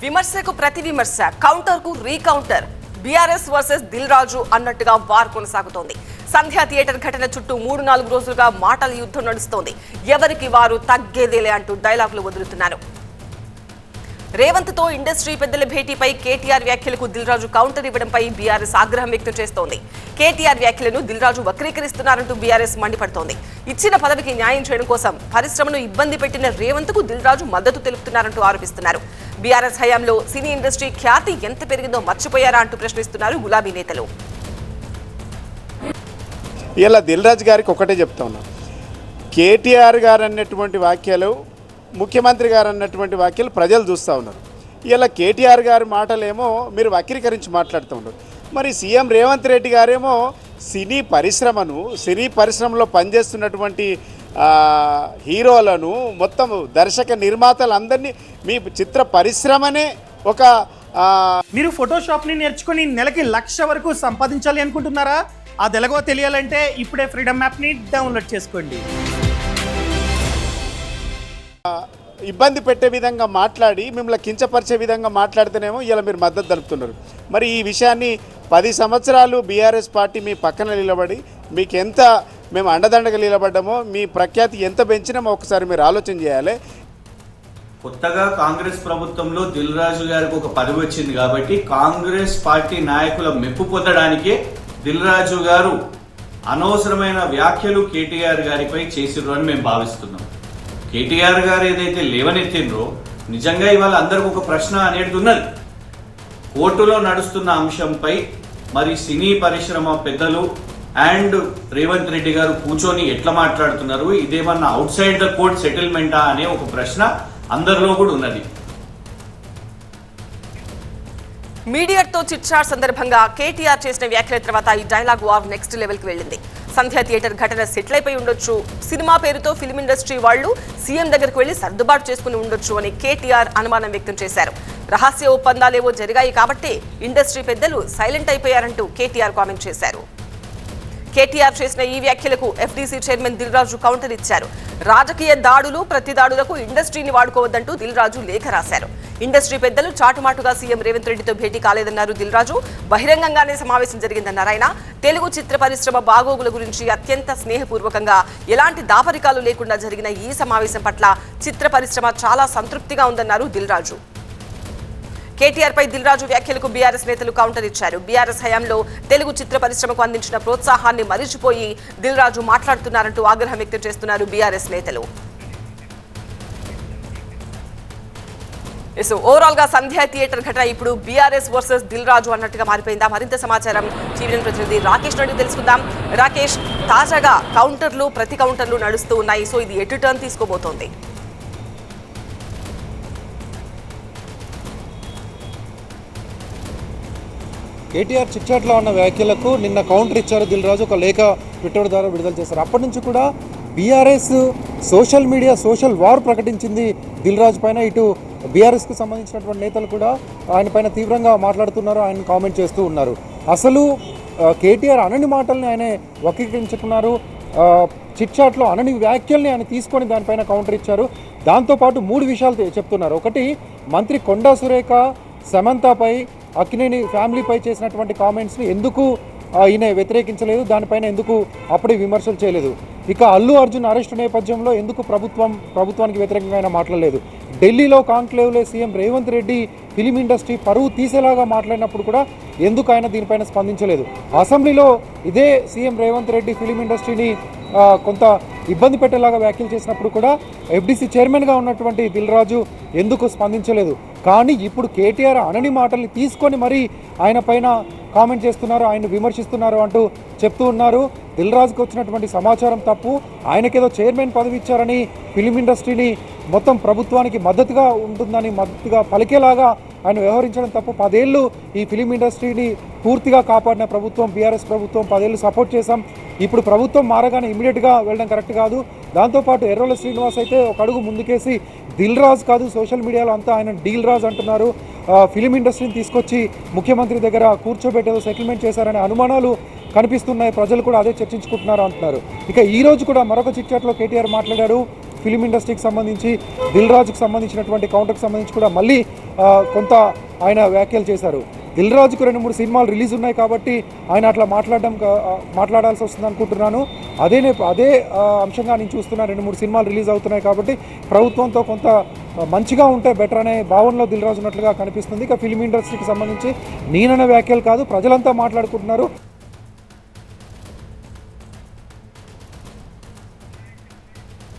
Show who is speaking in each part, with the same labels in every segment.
Speaker 1: విమర్శకు ప్రతి విమర్శ, కౌంటర్ కు recounter. BRS versus Dil Raju అన్నట్టుగా వార్ కొనసాగుతోంది. సంధ్యా థియేటర్ ఘటన చుట్టూ 3-4 రోజులుగా మాటల యుద్ధం నడుస్తోంది. ఎవరికి వారు తగ్గేదేలే అంటూ డైలాగులు వదులుతున్నారు. రేవంత్ తో ఇండస్ట్రీ పెద్దల భేటీపై కేటీఆర్ వ్యాఖ్యలకు దిల్ రాజు కౌంటర్ ఇవ్వడంపై బీఆర్ఎస్ ఆగ్రహం వ్యక్తం చేస్తోంది. కేటీఆర్ వ్యాఖ్యలను దిల్ రాజు వక్రీకరిస్తున్నారంటూ బీఆర్ఎస్ మండిపడుతోంది. ఇచ్చిన పదవికి న్యాయం చేయడం కోసం పరిశ్రమను ఇబ్బంది పెట్టిన రేవంత్ కు దిల్ రాజు మద్దతు తెలుపుతున్నారంటూ ఆరోపిస్తున్నారు. బీఆర్ఎస్ హయాంలో సినీ ఇండస్ట్రీ ఖ్యాతి ఎంత పెరిగిందో మర్చిపోయారా అంటూ ప్రశ్నిస్తున్నారు గులాబీ నేతలు.
Speaker 2: ఇలా దిల్ రాజు గారికి ఒకటే చెప్తా ఉన్నా, కేటీఆర్ గారు అన్నటువంటి వాక్యాలు, ముఖ్యమంత్రి గారు అన్నటువంటి వాక్యాలు ప్రజలు చూస్తూ ఉన్నారు. ఇలా కేటీఆర్ గారి మాటలేమో మీరు వక్రీకరించి మాట్లాడుతూ ఉన్నారు. మరి సీఎం రేవంత్ రెడ్డి గారేమో సినీ పరిశ్రమలో పనిచేస్తున్నటువంటి హీరోలను, మొత్తం దర్శక నిర్మాతలందరినీ, మీ చిత్ర పరిశ్రమనే ఒక
Speaker 3: మీరు ఫోటోషాప్ని నేర్చుకుని నెలకి 1,00,000 వరకు సంపాదించాలి అనుకుంటున్నారా? అది ఎలాగో తెలియాలంటే ఇప్పుడే ఫ్రీడమ్ యాప్ని డౌన్లోడ్ చేసుకోండి.
Speaker 2: ఇబ్బంది పెట్టే విధంగా మాట్లాడి, మిమ్మల్ని కించపరిచే విధంగా మాట్లాడితేనేమో ఇలా మీరు మద్దతు తెలుపుతున్నారు. మరి ఈ విషయాన్ని 10 సంవత్సరాలు బీఆర్ఎస్ పార్టీ మీ పక్కన నిలబడి, మీకు ఎంత మేము అండదండగా నిలబడ్డామో, మీ ప్రఖ్యాతి ఎంత పెంచినామో ఒకసారి మీరు ఆలోచన చేయాలి.
Speaker 4: కొత్తగా కాంగ్రెస్ ప్రభుత్వంలో దిల్ రాజు గారికి ఒక పదవి వచ్చింది కాబట్టి కాంగ్రెస్ పార్టీ నాయకుల మెప్పు పొందడానికే దిల్ రాజు గారు అనవసరమైన వ్యాఖ్యలు కేటీఆర్ గారిపై చేసిర్రు అని మేము భావిస్తున్నాం. కేటీఆర్ గారు ఏదైతే లేవనెత్తిండ్రో, నిజంగా ఇవాళ అందరికి ఒక ప్రశ్న అనేది ఉన్నది. కోర్టులో నడుస్తున్న అంశంపై మరి సినీ పరిశ్రమ పెద్దలు అండ్ రేవంత్ రెడ్డి గారు కూర్చొని ఎట్లా మాట్లాడుతున్నారు, ఇదేమన్నా అవుట్ సైడ్ ద కోర్ట్ సెటిల్మెంటా అనే ఒక ప్రశ్న అందరిలో కూడా ఉన్నది.
Speaker 1: మీడియాతో చిట్ చాట్ సందర్భంగా కేటీఆర్ చేసిన వ్యాఖ్యల తర్వాత ఈ డైలాగ్ వార్ నెక్స్ట్ లెవెల్ కి వెళ్ళింది. సంధ్యా థియేటర్ ఘటన సెటిల్ అయిపోయి ఉండొచ్చు, సినిమా పేరుతో ఫిల్మ్ ఇండస్ట్రీ వాళ్ళు సీఎం దగ్గరకు వెళ్లి సర్దుబాటు చేసుకుని ఉండొచ్చు అని కేటీఆర్ అనుమానం వ్యక్తం చేశారు. రహస్య ఒప్పందాలేవో జరిగాయి కాబట్టి ఇండస్ట్రీ పెద్దలు సైలెంట్ అయిపోయారంటూ కేటీఆర్ కామెంట్ చేశారు. కేటీఆర్ చేసిన ఈ వ్యాఖ్యలకు FDC chairman Dil Raju counter ఇచ్చారు. రాజకీయ దాడులు, ప్రతి దాడులకు ఇండస్ట్రీని వాడుకోవద్దంటూ దిల్ రాజు లేఖ రాశారు. ఇండస్ట్రీ పెద్దలు చాటుమాటుగా సీఎం రేవంత్ రెడ్డితో భేటీ కాలేదన్నారు దిల్ రాజు. బహిరంగంగానే సమావేశం జరిగిందన్నారు ఆయన. తెలుగు చిత్ర పరిశ్రమ బాగోగుల గురించి అత్యంత స్నేహపూర్వకంగా, ఎలాంటి దాపరికాలు లేకుండా జరిగిన ఈ సమావేశం పట్ల చిత్ర పరిశ్రమ చాలా సంతృప్తిగా ఉందన్నారు దిల్ రాజు. కేటీఆర్ పై దిల్ రాజు వ్యాఖ్యలకు బీఆర్ఎస్ నేతలు కౌంటర్ ఇచ్చారు. బీఆర్ఎస్ హయాంలో తెలుగు చిత్ర పరిశ్రమకు అందించిన ప్రోత్సాహాన్ని మరిచిపోయి దిల్ రాజు మాట్లాడుతున్నారంటూ ఆగ్రహం వ్యక్తం చేస్తున్నారు బీఆర్ఎస్ నేతలు. ఓవరాల్ గా సంధ్యా థియేటర్ ఘటన ఇప్పుడు బీఆర్ఎస్ వర్సెస్ దిల్ రాజు అన్నట్టుగా మారిపోయిందా? మరింత సమాచారం టీవీ ప్రతినిధి రాకేష్ నుండి తెలుసుకుందాం. రాకేష్, తాజాగా కౌంటర్లు, ప్రతి కౌంటర్లు నడుస్తూ ఉన్నాయి. సో ఇది ఎటు టర్న్ తీసుకోబోతోంది?
Speaker 5: కేటీఆర్ చిట్చాట్లో ఉన్న వ్యాఖ్యలకు నిన్న కౌంటర్ ఇచ్చారు దిల్ రాజు. ఒక లేఖ ట్విట్టర్ ద్వారా విడుదల చేశారు. అప్పటి నుంచి కూడా BRS social media social war ప్రకటించింది దిల్ రాజు పైన. ఇటు బీఆర్ఎస్కు సంబంధించినటువంటి నేతలు కూడా ఆయన పైన తీవ్రంగా మాట్లాడుతున్నారు, ఆయన కామెంట్ చేస్తూ ఉన్నారు. అసలు కేటీఆర్ అనని మాటల్ని ఆయన వక్రీకరించుకున్నారు. చిట్చాట్లో అనని వ్యాఖ్యల్ని ఆయన తీసుకొని దానిపైన కౌంటర్ ఇచ్చారు. దాంతోపాటు 3 విషయాలు చెప్తున్నారు. ఒకటి, మంత్రి కొండా సురేఖ సమంతపై, అక్కినేని ఫ్యామిలీపై చేసినటువంటి కామెంట్స్ని ఎందుకు ఈయన వ్యతిరేకించలేదు, దానిపైన ఎందుకు అప్పుడే విమర్శలు చేయలేదు. ఇక అల్లు అర్జున్ అరెస్టు నేపథ్యంలో ఎందుకు ప్రభుత్వానికి వ్యతిరేకంగా ఆయన మాట్లాడలేదు. ఢిల్లీలో కాంక్లేవ్లో CM Revanth Reddy film industry పరువు తీసేలాగా మాట్లాడినప్పుడు కూడా ఎందుకు ఆయన దీనిపైన స్పందించలేదు. అసెంబ్లీలో ఇదే సీఎం రేవంత్ రెడ్డి ఫిలిం ఇండస్ట్రీని కొంత ఇబ్బంది పెట్టేలాగా వ్యాఖ్యలు చేసినప్పుడు కూడా ఎఫ్డీసీ చైర్మన్గా ఉన్నటువంటి దిల్ రాజు ఎందుకు స్పందించలేదు. కానీ ఇప్పుడు కేటీఆర్ అనని మాటల్ని తీసుకొని మరీ ఆయన పైన కామెంట్ చేస్తున్నారు, ఆయన విమర్శిస్తున్నారు అంటూ చెప్తూ ఉన్నారు. దిల్ రాజుకు వచ్చినటువంటి సమాచారం తప్పు. ఆయనకేదో చైర్మన్ పదవి ఇచ్చారని ఫిలిం ఇండస్ట్రీని మొత్తం ప్రభుత్వానికి మద్దతుగా ఉంటుందని మద్దతుగా పలికేలాగా ఆయన వ్యవహరించడం తప్పు. 10 ఏళ్ళు ఈ ఫిలిం ఇండస్ట్రీని పూర్తిగా కాపాడిన ప్రభుత్వం బీఆర్ఎస్ ప్రభుత్వం. 10 ఏళ్ళు సపోర్ట్ చేశాం. ఇప్పుడు ప్రభుత్వం మారగానే ఇమీడియట్గా వెళ్ళడం కరెక్ట్ కాదు. దాంతోపాటు ఎర్రోల శ్రీనివాస్ అయితే ఒక అడుగు ముందుకేసి దిల్ రాజు కాదు, సోషల్ మీడియాలో అంతా ఆయన డీల్ రాజు అంటున్నారు. ఫిలిం ఇండస్ట్రీని తీసుకొచ్చి ముఖ్యమంత్రి దగ్గర కూర్చోబెట్టేదో సెటిల్మెంట్ చేశారనే అనుమానాలు కనిపిస్తున్నాయి. ప్రజలు కూడా అదే చర్చించుకుంటున్నారు అంటున్నారు. ఇక ఈ రోజు కూడా మరొక చిట్చాట్లో కేటీఆర్ మాట్లాడారు. ఫిలిం ఇండస్ట్రీకి సంబంధించి దిల్ రాజుకి సంబంధించినటువంటి కౌంటర్కి సంబంధించి కూడా మళ్ళీ కొంత ఆయన వ్యాఖ్యలు చేశారు. దిల్ రాజుకు 2-3 సినిమాలు రిలీజ్ ఉన్నాయి కాబట్టి ఆయన అట్లా మాట్లాడాల్సి వస్తుంది అనుకుంటున్నాను. అదే అంశంగా నేను చూస్తున్నా. 2-3 సినిమాలు రిలీజ్ అవుతున్నాయి కాబట్టి ప్రభుత్వంతో కొంత మంచిగా ఉంటే బెటర్ అనే భావనలో దిల్ రాజు ఉన్నట్లుగా కనిపిస్తుంది. ఇక ఫిలిం ఇండస్ట్రీకి సంబంధించి నేనన్న వ్యాఖ్యలు కాదు, ప్రజలంతా మాట్లాడుకుంటున్నారు.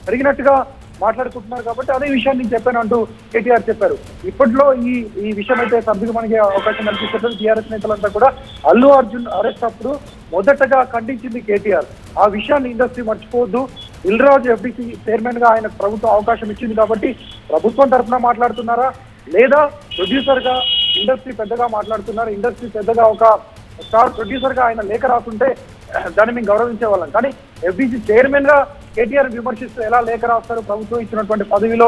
Speaker 5: జరిగినట్టుగా మాట్లాడుకుంటున్నారు కాబట్టి అదే విషయాన్ని నేను చెప్పాను అంటూ కేటీఆర్ చెప్పారు. ఇప్పట్లో ఈ విషయం అయితే సర్దుమణిగే అవకాశం కనిపిస్తుంది. టీఆర్ఎస్ నేతలంతా కూడా అల్లు అర్జున్ అరెస్ట్ అప్పుడు మొదటగా ఖండించింది కేటీఆర్. ఆ విషయాన్ని ఇండస్ట్రీ మర్చిపోవద్దు. దిల్ రాజు ఎఫ్డీసీ చైర్మన్ గా ఆయన ప్రభుత్వం అవకాశం ఇచ్చింది కాబట్టి ప్రభుత్వం తరఫున మాట్లాడుతున్నారా లేదా ప్రొడ్యూసర్ గా ఇండస్ట్రీ పెద్దగా మాట్లాడుతున్నారా? ఇండస్ట్రీ పెద్దగా ఒక స్టార్ ప్రొడ్యూసర్ గా ఆయన లేఖ రాస్తుంటే దాన్ని మేము గౌరవించే వాళ్ళం. కానీ ఎఫ్డీసీ చైర్మన్ గా కేటీఆర్ విమర్శిస్తూ ఎలా లేఖ రాస్తారు? ప్రభుత్వం ఇచ్చినటువంటి పదవిలో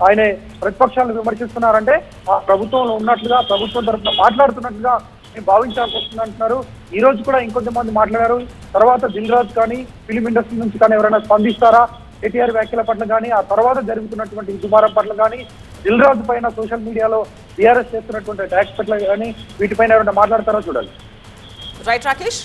Speaker 5: ఆయన ప్రతిపక్షాలను విమర్శిస్తున్నారంటే ఆ ప్రభుత్వంలో ఉన్నట్లుగా, ప్రభుత్వం తరఫున మాట్లాడుతున్నట్లుగా మేము భావించాల్సి వస్తుంది అంటున్నారు. ఈ రోజు కూడా ఇంకొంతమంది మాట్లాడారు. తర్వాత దిల్ రాజు కానీ ఫిలిం ఇండస్ట్రీ నుంచి కానీ ఎవరైనా స్పందిస్తారా కేటీఆర్ వ్యాఖ్యల పట్ల కానీ, ఆ తర్వాత జరుగుతున్నటువంటి దుమారం పట్ల కానీ, దిల్ రాజు పైన సోషల్ మీడియాలో టీఆర్ఎస్ చేస్తున్నటువంటి అటాక్స్ పట్ల కానీ వీటిపైన ఎవరైనా మాట్లాడతారో చూడాలి.
Speaker 1: రైట్ రాకేష్.